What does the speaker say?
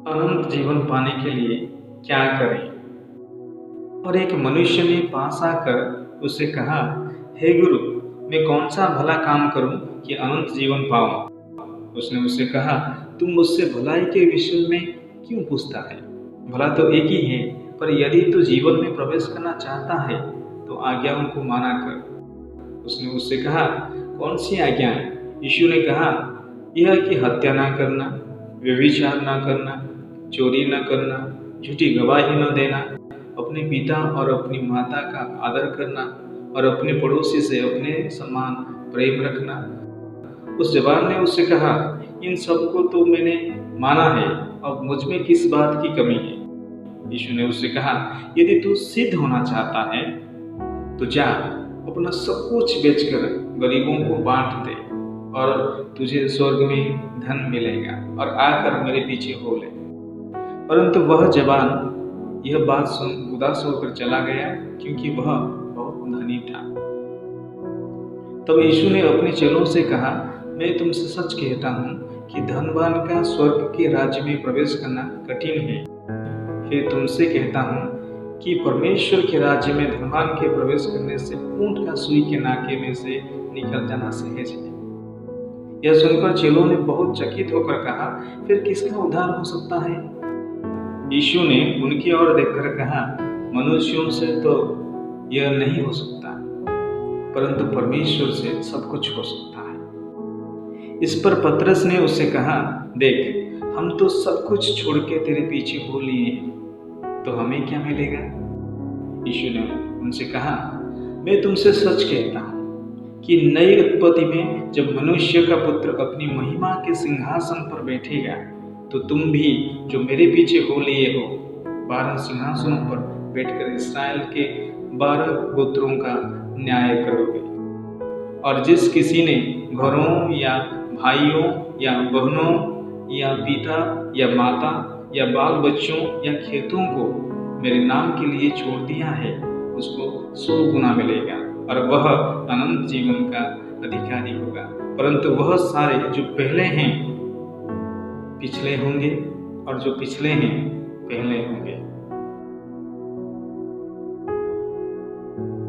अनंत जीवन पाने के लिए क्या करें? और एक मनुष्य ने पास आकर उससे कहा, हे गुरु, मैं कौन सा भला काम करूं कि अनंत जीवन पाऊं? उसने उससे कहा, तुम मुझसे भलाई के विषय में क्यों पूछता है? भला तो एक ही है, पर यदि तू जीवन में प्रवेश करना चाहता है तो आज्ञाओं को माना कर। उसने उससे कहा, कौन सी आज्ञाएं? यीशु ने कहा, यह कि हत्या न करना, व्यभिचार न करना, चोरी न करना, झूठी गवाही न देना, अपने पिता और अपनी माता का आदर करना और अपने पड़ोसी से अपने समान प्रेम रखना। उस जवान ने उससे कहा, इन सब को तो मैंने माना है, अब मुझ में किस बात की कमी है? यीशु ने उससे कहा, यदि तू सिद्ध होना चाहता है तो जा, अपना सब कुछ बेचकर गरीबों को बांट दे और तुझे स्वर्ग में धन मिलेगा, और आकर मेरे पीछे हो ले। परंतु वह जवान यह बात सुन उदास होकर चला गया, क्योंकि वह बहुत धनी था। तब यीशु ने अपने चेलों से कहा, मैं तुमसे सच कहता हूँ कि धनवान का स्वर्ग के राज्य में प्रवेश करना कठिन है। फिर तुमसे कहता हूँ कि परमेश्वर के राज्य में धनवान के प्रवेश करने से ऊंट का सुई के नाके में से निकल जाना सहज है। यह सुनकर चेलों ने बहुत चकित होकर कहा, फिर किसका उद्धार हो सकता है? यीशु ने उनकी ओर देखकर कहा, मनुष्यों से तो यह नहीं हो सकता, परंतु परमेश्वर से सब कुछ हो सकता है। इस पर पतरस ने उससे कहा, देख, हम तो सब कुछ छोड़ के तेरे पीछे हो लिए हैं, तो हमें क्या मिलेगा? यीशु ने उनसे कहा, मैं तुमसे सच कहता हूँ कि नई उत्पत्ति में जब मनुष्य का पुत्र अपनी महिमा के सिंहासन पर बैठेगा, तो तुम भी जो मेरे पीछे हो लिए हो 12 सिंहासनों पर बैठकर इसराइल के 12 गोत्रों का न्याय करोगे। और जिस किसी ने घरों या भाइयों या बहनों या पिता या माता या बाल बच्चों या खेतों को मेरे नाम के लिए छोड़ दिया है, उसको 100 गुना मिलेगा, और वह अनंत जीवन का अधिकारी होगा। परंतु वह सारे जो पहले हैं पिछले होंगे, और जो पिछले हैं पहले होंगे।